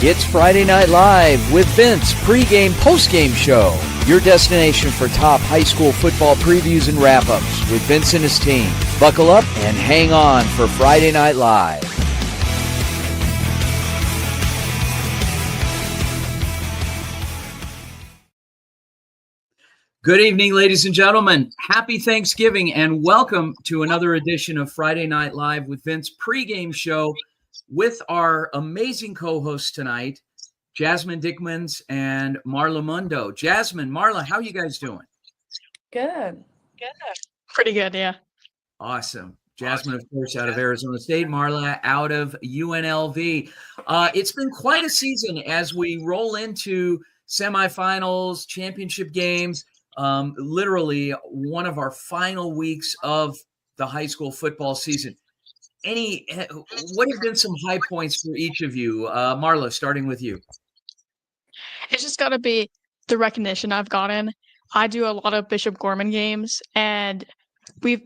It's Friday Night Live with Vince, pregame, postgame show. Your destination for top high school football previews and wrap-ups with Vince and his team. Buckle up and hang on for Friday Night Live. Good evening, ladies and gentlemen. Happy Thanksgiving and welcome to another edition of Friday Night Live with Vince pregame show with our amazing co-hosts tonight, Jasmine Dickmans and Marla Mundo. Jasmine, Marla, how you guys doing? Good. Pretty good, yeah. Awesome. Jasmine, of course, out of Arizona State. Marla out of UNLV. It's been quite a season as we roll into semifinals, championship games. Literally one of our final weeks of the high school football season. What have been some high points for each of you? Marla, starting with you. It's just got to be the recognition I've gotten. I do a lot of Bishop Gorman games, and we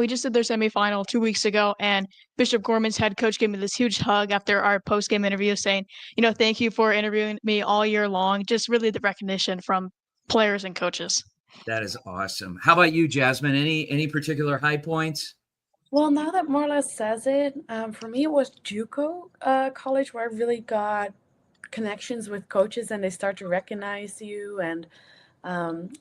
just did their semifinal 2 weeks ago, and Bishop Gorman's head coach gave me this huge hug after our post-game interview saying, thank you for interviewing me all year long. Just really the recognition from players and coaches. That is awesome. How about you, Jasmine? Any particular high points? Well, now that Marla says it, for me it was JUCO college where I really got connections with coaches and they start to recognize you and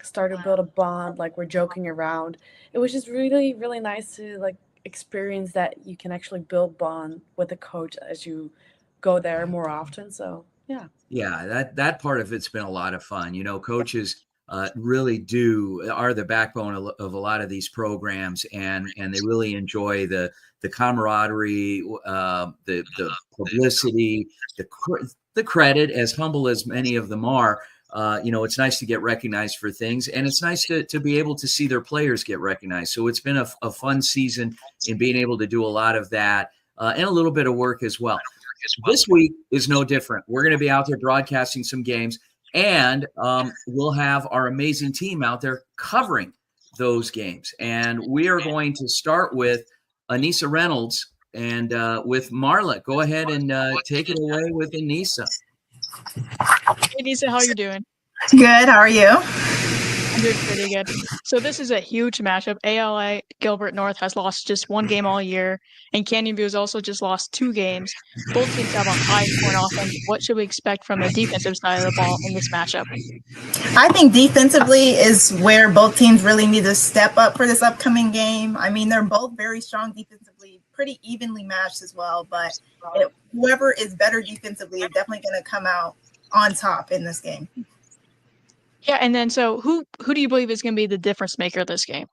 start to build a bond, like we're joking around. It was just really, really nice to experience that you can actually build bond with a coach as you go there more often. So yeah, that part of it's been a lot of fun. Coaches really are the backbone of a lot of these programs, and they really enjoy the camaraderie, the publicity, the credit, as humble as many of them are. It's nice to get recognized for things, and it's nice to be able to see their players get recognized. So it's been a fun season in being able to do a lot of that and a little bit of work as well. This week is no different. We're going to be out there broadcasting some games. And we'll have our amazing team out there covering those games. And we are going to start with Anissa Reynolds and with Marla. Go ahead and take it away with Anissa. Hey, Anissa, how are you doing? Good. How are you? I'm doing pretty good. So this is a huge matchup. ALA Gilbert North has lost just one game all year, and Canyon View has also just lost 2 games. Both teams have a high point offense. What should we expect from the defensive side of the ball in this matchup? I think defensively is where both teams really need to step up for this upcoming game. I mean, they're both very strong defensively, pretty evenly matched as well, but whoever is better defensively is definitely going to come out on top in this game. Yeah, and then so who do you believe is going to be the difference maker of this game?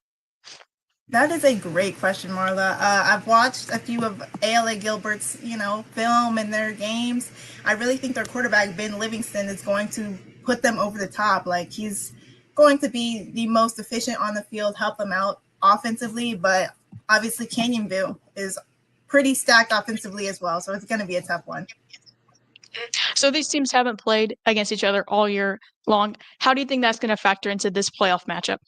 That is a great question, Marla. I've watched a few of ALA Gilbert's, film and their games. I really think their quarterback, Ben Livingston, is going to put them over the top. He's going to be the most efficient on the field, help them out offensively. But obviously, Canyon View is pretty stacked offensively as well. So it's going to be a tough one. So these teams haven't played against each other all year long. How do you think that's going to factor into this playoff matchup?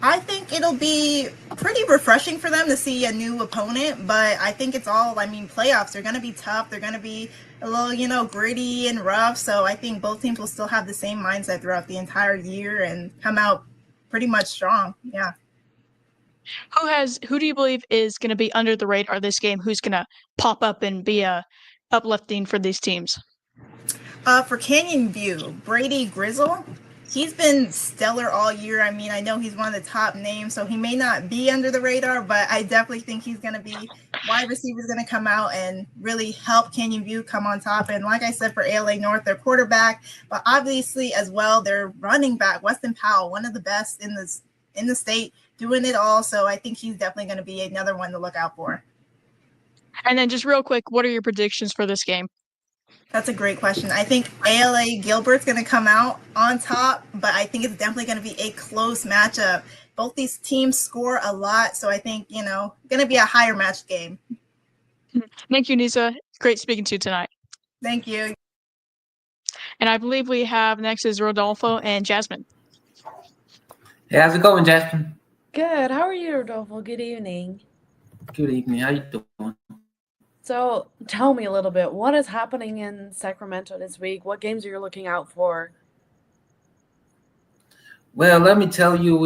I think it'll be pretty refreshing for them to see a new opponent, but I think it's all, playoffs are going to be tough. They're going to be a little, gritty and rough. So I think both teams will still have the same mindset throughout the entire year and come out pretty much strong. Yeah. Who do you believe is going to be under the radar this game? Who's going to pop up and be uplifting for these teams? For Canyon View, Brady Grizzle, he's been stellar all year. I mean, I know he's one of the top names, so he may not be under the radar, but I definitely think he's going to be wide receiver's going to come out and really help Canyon View come on top. And like I said, for ALA North, their quarterback, but obviously as well, their running back, Weston Powell, one of the best in the state, doing it all. So I think he's definitely going to be another one to look out for. And then just real quick, what are your predictions for this game? That's a great question. I think ALA Gilbert's going to come out on top, but I think it's definitely going to be a close matchup. Both these teams score a lot, so I think, going to be a higher match game. Thank you, Nisa. Great speaking to you tonight. Thank you. And I believe we have next is Rodolfo and Jasmine. Hey, how's it going, Jasmine? Good. How are you, Rodolfo? Good evening. Good evening. How you doing? So tell me a little bit, what is happening in Sacramento this week? What games are you looking out for? Well, let me tell you,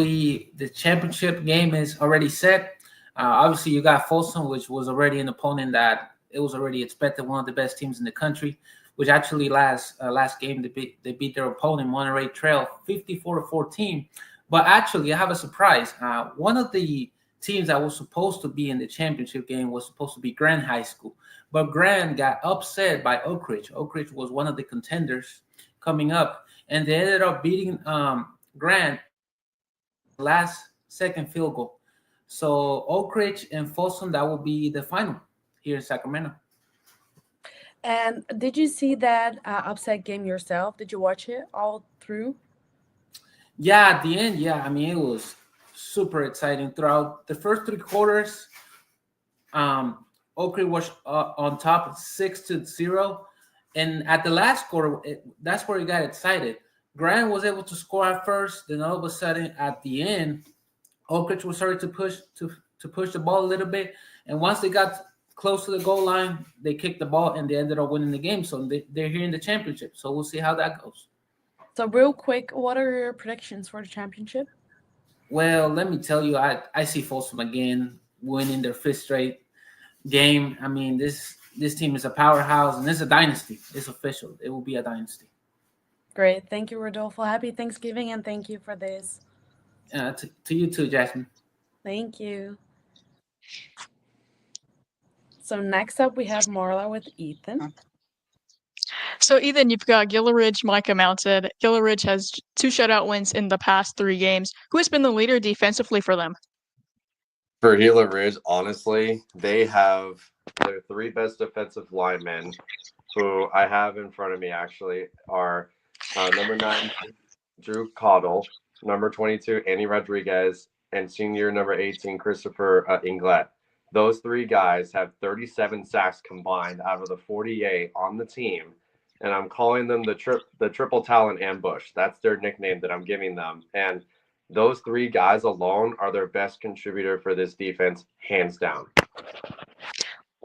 the championship game is already set. Obviously, you got Folsom, which was already an opponent that it was already expected one of the best teams in the country. Which actually last game they beat their opponent Monterey Trail 54-14. But actually, I have a surprise. One of the teams that was supposed to be in the championship game was supposed to be Grand High School, but Grand got upset by Oak Ridge. Oak Ridge was one of the contenders coming up, and they ended up beating Grand last second field goal. So Oak Ridge and Folsom, that will be the final here in Sacramento. And did you see that upset game yourself? Did you watch it all through? Yeah, at the end, yeah. I mean, it was super exciting throughout the first three quarters. Oak Ridge was on top 6-0, and at the last quarter, that's where it got excited. Grant was able to score at first, then all of a sudden at the end, Oak Ridge was starting to push the ball a little bit, and once they got close to the goal line, they kicked the ball and they ended up winning the game. So they're here in the championship. So we'll see how that goes. So real quick, what are your predictions for the championship? Well, let me tell you, I see Folsom again winning their fifth straight game. I mean, this team is a powerhouse and it's a dynasty. It's official. It will be a dynasty. Great. Thank you, Rodolfo. Happy Thanksgiving, and thank you for this. To you too, Jasmine. Thank you. So next up, we have Marla with Ethan. So, Ethan, you've got Gila Ridge, Micah Mountain. Gila Ridge has 2 shutout wins in the past 3 games. Who has been the leader defensively for them? For Gila Ridge, honestly, they have their 3 best defensive linemen, who I have in front of me actually, are number 9, Drew Cottle, number 22, Andy Rodriguez, and senior number 18, Christopher Inglet. Those 3 guys have 37 sacks combined out of the 48 on the team, and I'm calling them the triple talent ambush. That's their nickname that I'm giving them. And those 3 guys alone are their best contributor for this defense, hands down.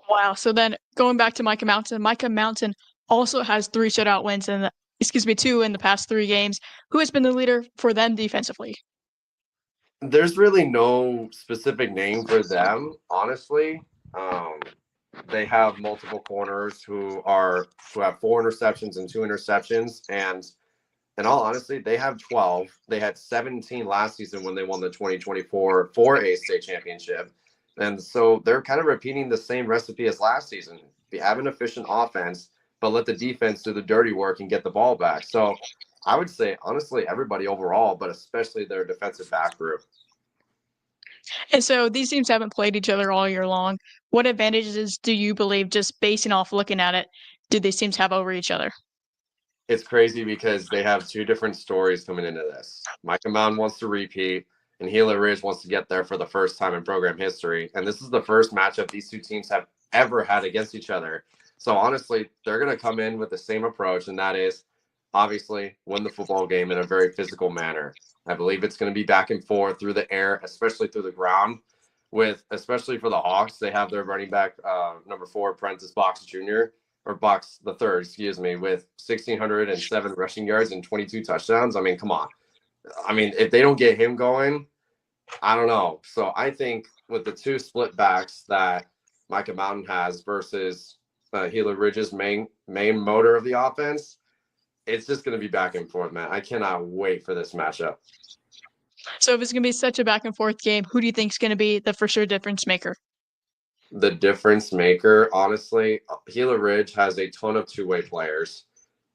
Wow. So then going back to Micah Mountain also has 3 shutout wins and 2 in the past 3 games. Who has been the leader for them defensively? There's really no specific name for them, honestly. They have multiple corners who have 4 interceptions and 2 interceptions, and in all honesty, they have 12. They had 17 last season when they won the 2024 4A state championship, and so they're kind of repeating the same recipe as last season. They have an efficient offense, but let the defense do the dirty work and get the ball back. So I would say, honestly, everybody overall, but especially their defensive back group. And so these teams haven't played each other all year long. What advantages do you believe, just basing off looking at it, do these teams have over each other? It's crazy because they have 2 different stories coming into this. Micah Mountain wants to repeat, and Gila Ridge wants to get there for the first time in program history. And this is the first matchup these 2 teams have ever had against each other. So honestly, they're going to come in with the same approach, and that is obviously win the football game in a very physical manner. I believe it's going to be back and forth through the air, especially through the ground. Especially for the Hawks, they have their running back, number 4, Prentice Box Jr., or Box the third, excuse me, with 1,607 rushing yards and 22 touchdowns. I mean, come on. I mean, if they don't get him going, I don't know. So I think with the 2 split backs that Micah Mountain has versus Gila Ridge's main motor of the offense, it's just going to be back and forth, man. I cannot wait for this matchup. So if it's going to be such a back and forth game, who do you think is going to be the for sure difference maker? The difference maker, honestly, Gila Ridge has a ton of 2-way players,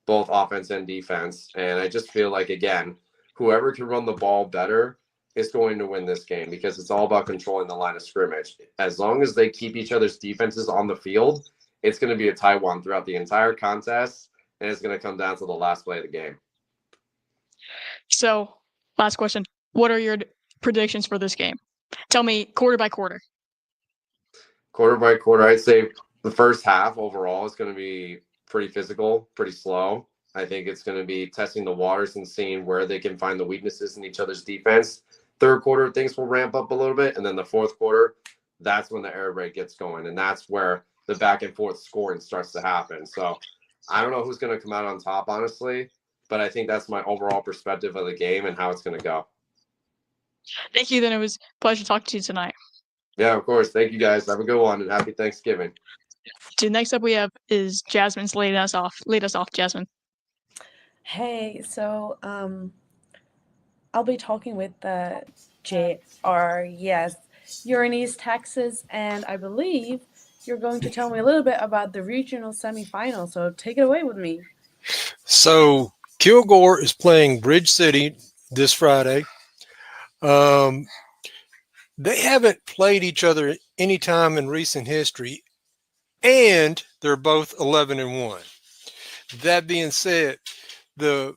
both offense and defense. And I just feel like, again, whoever can run the ball better is going to win this game because it's all about controlling the line of scrimmage. As long as they keep each other's defenses on the field, it's going to be a tie 1 throughout the entire contest, and it's going to come down to the last play of the game. So, last question. What are your predictions for this game? Tell me quarter by quarter. Quarter by quarter, I'd say the first half overall is going to be pretty physical, pretty slow. I think it's going to be testing the waters and seeing where they can find the weaknesses in each other's defense. Third quarter, things will ramp up a little bit. And then the fourth quarter, that's when the air raid gets going. And that's where the back and forth scoring starts to happen. So I don't know who's going to come out on top, honestly, but I think that's my overall perspective of the game and how it's going to go. Thank you. Then it was a pleasure talking to you tonight. Yeah, of course. Thank you guys. Have a good one and happy Thanksgiving. Next up we have is Jasmine's lead us off. Lead us off, Jasmine. Hey, so I'll be talking with JR. Yes, you're in East Texas, and I believe you're going to tell me a little bit about the regional semifinal. So take it away with me. So Kilgore is playing Bridge City this Friday. They haven't played each other any time in recent history, and they're both 11-1. That being said, the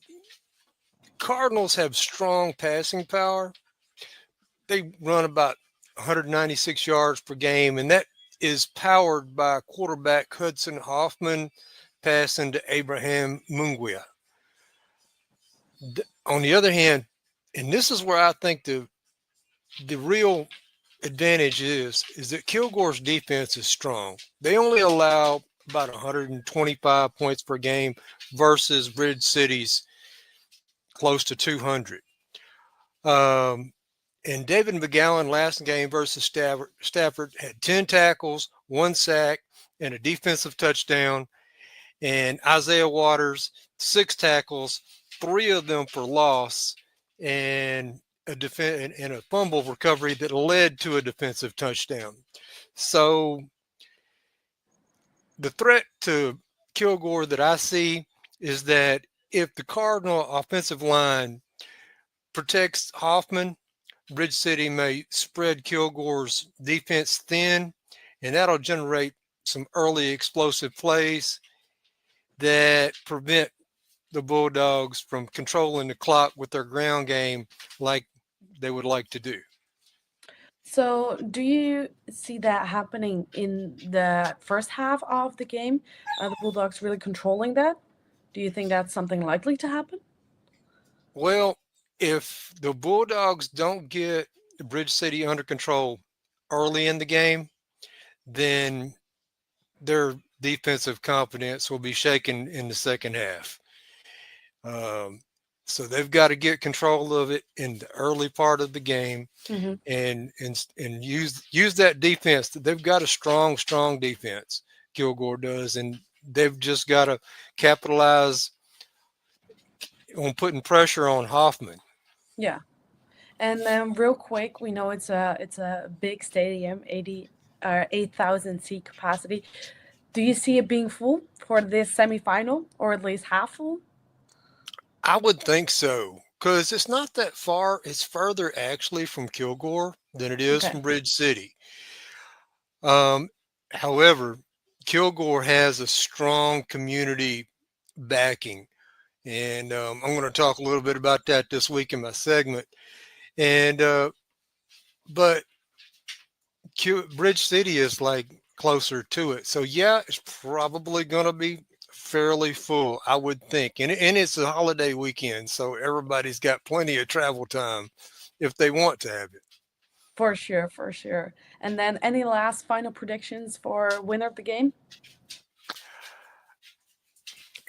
Cardinals have strong passing power. They run about 196 yards per game, and that is powered by quarterback Hudson Hoffman passing to Abraham Munguia. On the other hand, and this is where I think the real advantage is that Kilgore's defense is strong. They only allow about 125 points per game versus Bridge City's close to 200. And David McGowan last game versus Stafford had 10 tackles, 1 sack, and a defensive touchdown. And Isaiah Waters, 6 tackles, 3 of them for loss, and a fumble recovery that led to a defensive touchdown. So the threat to Kilgore that I see is that if the Cardinal offensive line protects Hoffman, Bridge City may spread Kilgore's defense thin, and that'll generate some early explosive plays that prevent the Bulldogs from controlling the clock with their ground game like they would like to do. So do you see that happening in the first half of the game? The Bulldogs really controlling that? Do you think that's something likely to happen? Well, if the Bulldogs don't get Bridge City under control early in the game, then their defensive confidence will be shaken in the second half. So they've got to get control of it in the early part of the game, and use that defense. They've got a strong defense. Kilgore does, and they've just got to capitalize on putting pressure on Hoffman. Yeah. And then real quick, we know it's a big stadium, 8,000 seat capacity. Do you see it being full for this semifinal, or at least half full? I would think so, because it's not that far. It's further actually from Kilgore than it is from Bridge City. However, Kilgore has a strong community backing, and I'm going to talk a little bit about that this week in my segment. And but Bridge City is like closer to it, so yeah, it's probably going to be fairly full, I would think. And it's a holiday weekend, so everybody's got plenty of travel time if they want to have it. For sure. And then any last final predictions for winner of the game?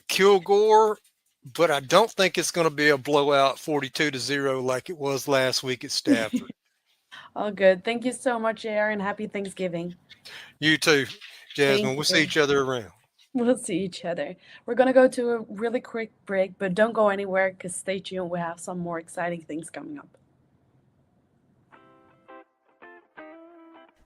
Kilgore, but I don't think it's going to be a blowout 42-0 like it was last week at Stafford. All good. Thank you so much, JR, and happy Thanksgiving. You too, Jasmine. We'll see each other around. We'll see each other. We're going to go to a really quick break, but don't go anywhere because stay tuned. We have some more exciting things coming up.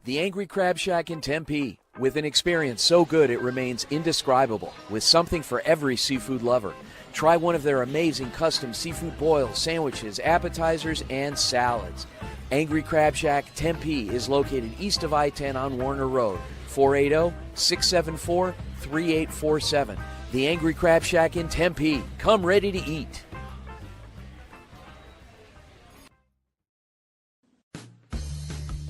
The Angry Crab Shack in Tempe. With an experience so good it remains indescribable, with something for every seafood lover. Try one of their amazing custom seafood boils, sandwiches, appetizers, and salads. Angry Crab Shack Tempe is located east of I-10 on Warner Road, 480-674-3847. The Angry Crab Shack in Tempe. Come ready to eat.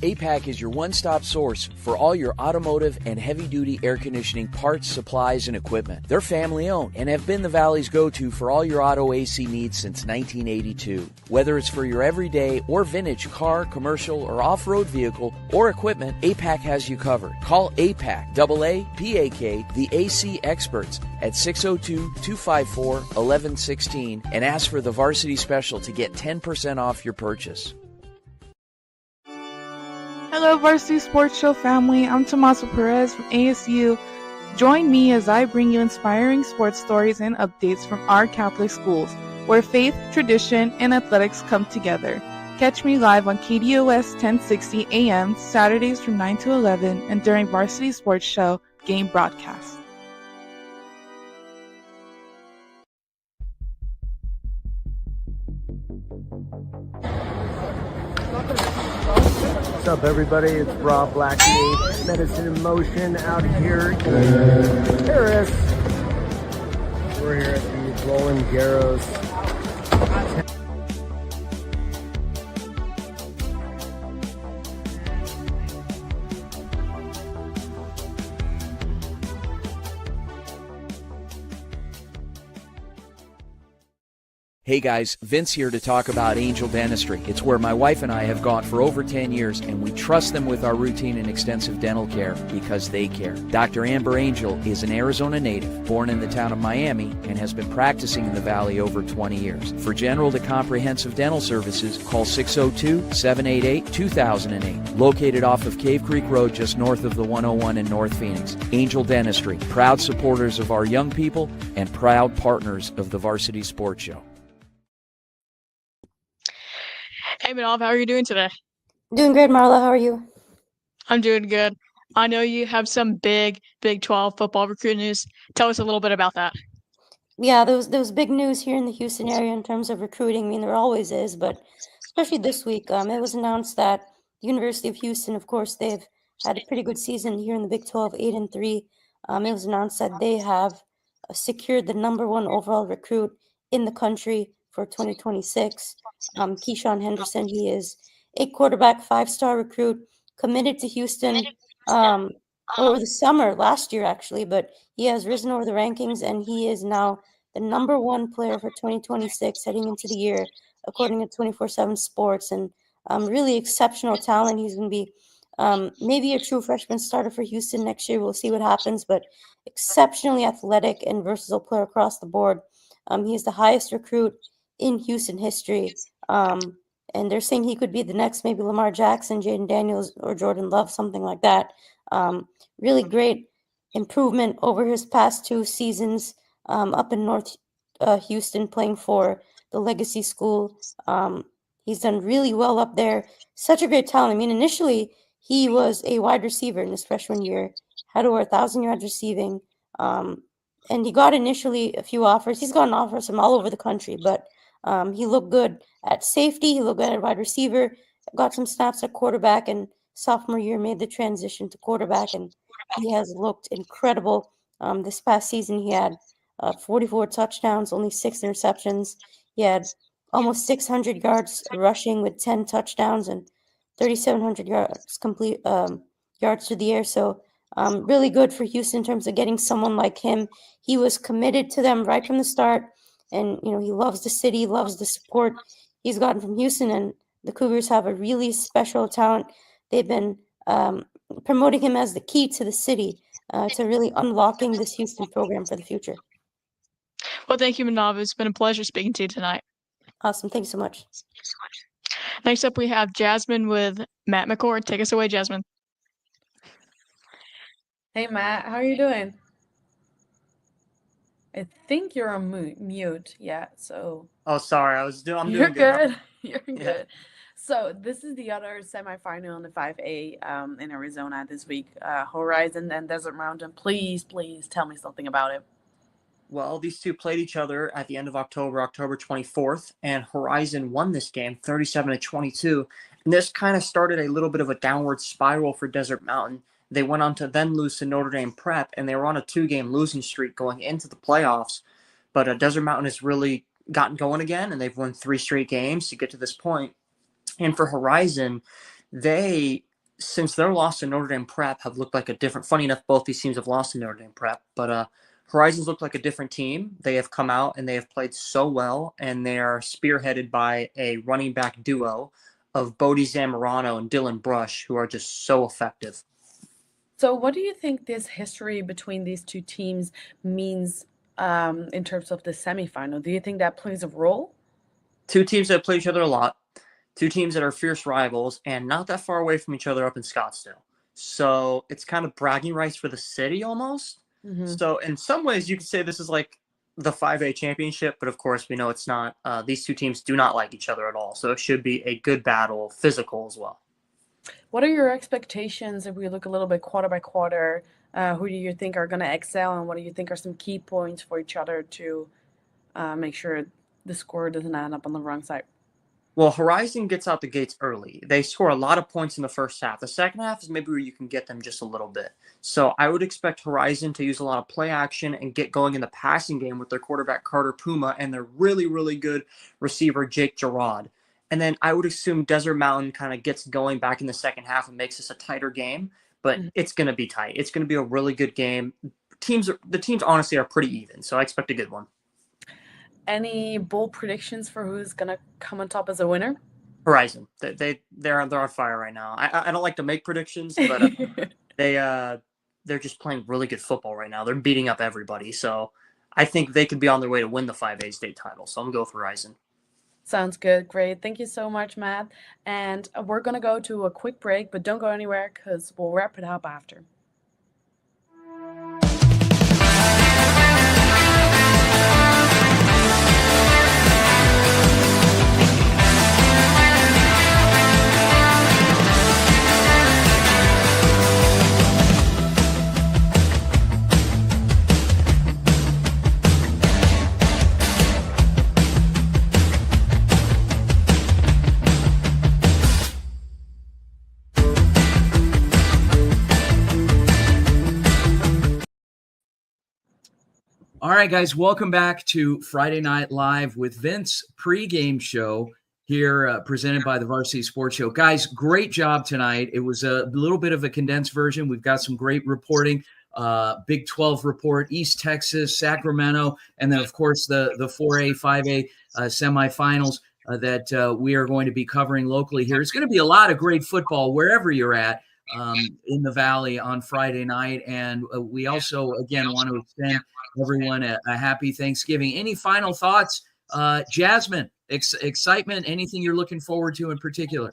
APAC is your one-stop source for all your automotive and heavy-duty air conditioning parts, supplies, and equipment. They're family-owned and have been the Valley's go-to for all your auto AC needs since 1982. Whether it's for your everyday or vintage car, commercial, or off-road vehicle or equipment, APAC has you covered. Call APAC, AAPAK, the AC experts at 602-254-1116 and ask for the Varsity Special to get 10% off your purchase. Hello, Varsity Sports Show family. I'm Tommaso Perez from ASU. Join me as I bring you inspiring sports stories and updates from our Catholic schools, where faith, tradition, and athletics come together. Catch me live on KDOS 1060 AM Saturdays from 9 to 11 and during Varsity Sports Show game broadcast. What's up, everybody? It's Rob Blackgate, Medicine in Motion, out here in Paris. We're here at the Roland Garros. Hey guys, Vince here to talk about Angel Dentistry. It's where my wife and I have gone for over 10 years, and we trust them with our routine and extensive dental care because they care. Dr. Amber Angel is an Arizona native, born in the town of Miami, and has been practicing in the Valley over 20 years. For general to comprehensive dental services, call 602-788-2008. Located off of Cave Creek Road just north of the 101 in North Phoenix. Angel Dentistry, proud supporters of our young people and proud partners of the Varsity Sports Show. Hey, Manav, how are you doing today? Doing great, Marla. How are you? I'm doing good. I know you have some big Big 12 football recruit news. Tell us a little bit about that. Yeah, there was big news here in the Houston area in terms of recruiting. I mean, there always is, but especially this week, it was announced that the University of Houston, of course, they've had a pretty good season here in the Big 12, 8-3. It was announced that they have secured the #1 overall recruit in the country for 2026. Keyshawn Henderson, he is a quarterback, 5-star recruit, committed to Houston over the summer last year, actually, but he has risen over the rankings, and he is now the #1 player for 2026 heading into the year, according to 24/7 Sports, and really exceptional talent. He's going to be maybe a true freshman starter for Houston next year. We'll see what happens, but exceptionally athletic and versatile player across the board. He is the highest recruit in Houston history. And they're saying he could be the next maybe Lamar Jackson, Jaden Daniels, or Jordan Love, something like that. Really great improvement over his past 2 seasons up in North Houston playing for the Legacy School. He's done really well up there. Such a great talent. I mean, initially, he was a wide receiver in his freshman year, had over 1,000 yards receiving. And he got initially a few offers. He's gotten offers from all over the country, but he looked good at safety. He looked good at wide receiver, got some snaps at quarterback, and sophomore year made the transition to quarterback, and he has looked incredible. This past season, he had 44 touchdowns, only 6 interceptions. He had almost 600 yards rushing with 10 touchdowns and 3,700 yards complete yards through the air. So really good for Houston in terms of getting someone like him. He was committed to them right from the start. And, you know, he loves the city, loves the support he's gotten from Houston. And the Cougars have a really special talent. They've been promoting him as the key to the city to really unlocking this Houston program for the future. Well, thank you, Manav. It's been a pleasure speaking to you tonight. Awesome. Thanks so much. Next up, we have Jasmine with Matt McCord. Take us away, Jasmine. Hey, Matt, how are you doing? I think you're on mute. Yeah, so. Oh, sorry. I'm You're doing good. good. You're good. So this is the other semifinal in the 5A in Arizona this week. Horizon and Desert Mountain. Please tell me something about it. Well, these two played each other at the end of October 24th, and Horizon won this game 37-22. And this kind of started a little bit of a downward spiral for Desert Mountain. They went on to then lose to Notre Dame Prep, and they were on a 2-game losing streak going into the playoffs. But Desert Mountain has really gotten going again, and they've won 3 straight games to get to this point. And for Horizon, they since their loss to Notre Dame Prep have looked like a different, funny enough, both these teams have lost to Notre Dame Prep, but Horizons looked like a different team. They have come out and they have played so well, and they are spearheaded by a running back duo of Bodie Zamorano and Dylan Brush, who are just so effective. So what do you think this history between these two teams means in terms of the semifinal? Do you think that plays a role? Two teams that play each other a lot, two teams that are fierce rivals and not that far away from each other up in Scottsdale. So it's kind of bragging rights for the city almost. Mm-hmm. So in some ways you could say this is like the 5A championship, but of course we know it's not. These two teams do not like each other at all. So it should be a good battle, physical as well. What are your expectations if we look a little bit quarter by quarter? Who do you think are going to excel, and what do you think are some key points for each other to make sure the score doesn't end up on the wrong side? Well, Horizon gets out the gates early. They score a lot of points in the first half. The second half is maybe where you can get them just a little bit. So I would expect Horizon to use a lot of play action and get going in the passing game with their quarterback Carter Puma and their really, really good receiver Jake Gerard. And then I would assume Desert Mountain kind of gets going back in the second half and makes this a tighter game. But it's going to be tight. It's going to be a really good game. The teams honestly are pretty even, so I expect a good one. Any bold predictions for who's going to come on top as a winner? Horizon. They're on fire right now. I don't like to make predictions, but they're just playing really good football right now. They're beating up everybody, so I think they could be on their way to win the 5A state title. So I'm going to go with Horizon. Sounds good. Great. Thank you so much, Matt. And we're going to go to a quick break, but don't go anywhere because we'll wrap it up after. All right, guys, welcome back to Friday Night Live with Vince pregame show here presented by the Varsity Sports Show. Guys, great job tonight. It was a little bit of a condensed version. We've got some great reporting, Big 12 report, East Texas, Sacramento, and then, of course, the 4A, 5A semifinals that we are going to be covering locally here. It's going to be a lot of great football wherever you're at in the Valley on Friday night. And we also, again, want to extend everyone a happy Thanksgiving. Any final thoughts, Jasmine? Excitement? Anything you're looking forward to in particular?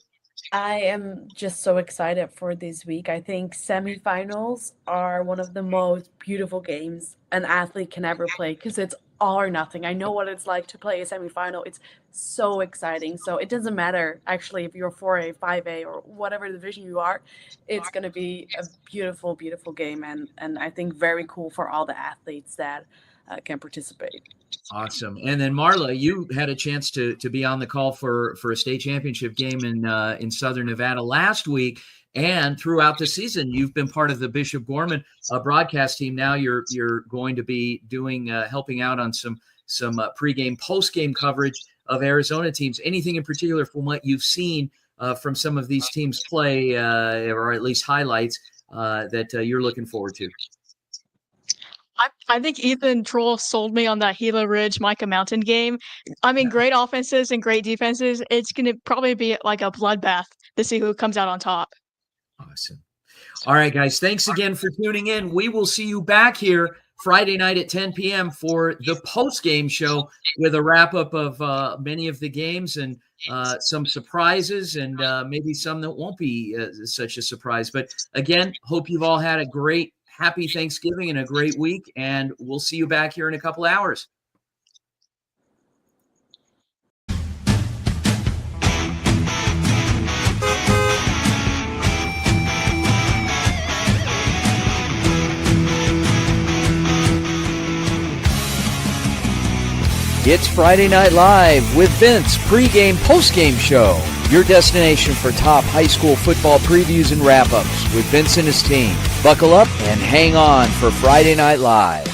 I am just so excited for this week. I think semifinals are one of the most beautiful games an athlete can ever play because it's all or nothing. I know what it's like to play a semifinal. It's so exciting. So it doesn't matter actually if you're 4A, 5A, or whatever division you are. It's going to be a beautiful, beautiful game, and I think very cool for all the athletes that can participate. Awesome. And then Marla, you had a chance to be on the call for a state championship game in Southern Nevada last week, and throughout the season, you've been part of the Bishop Gorman broadcast team. Now you're going to be doing helping out on some pregame, postgame coverage of Arizona teams. Anything in particular from what you've seen from some of these teams play, or at least highlights that you're looking forward to? I think Ethan Troll sold me on that Gila Ridge Micah Mountain game. I mean, great offenses and great defenses. It's going to probably be like a bloodbath to see who comes out on top. Awesome. All right, guys. Thanks again for tuning in. We will see you back here Friday night at 10 p.m. for the post-game show with a wrap-up of many of the games and some surprises and maybe some that won't be such a surprise. But again, hope you've all had a great, happy Thanksgiving and a great week, and we'll see you back here in a couple hours. It's Friday Night Live with Vince pregame, postgame show. Your destination for top high school football previews and wrap-ups with Vince and his team. Buckle up and hang on for Friday Night Live.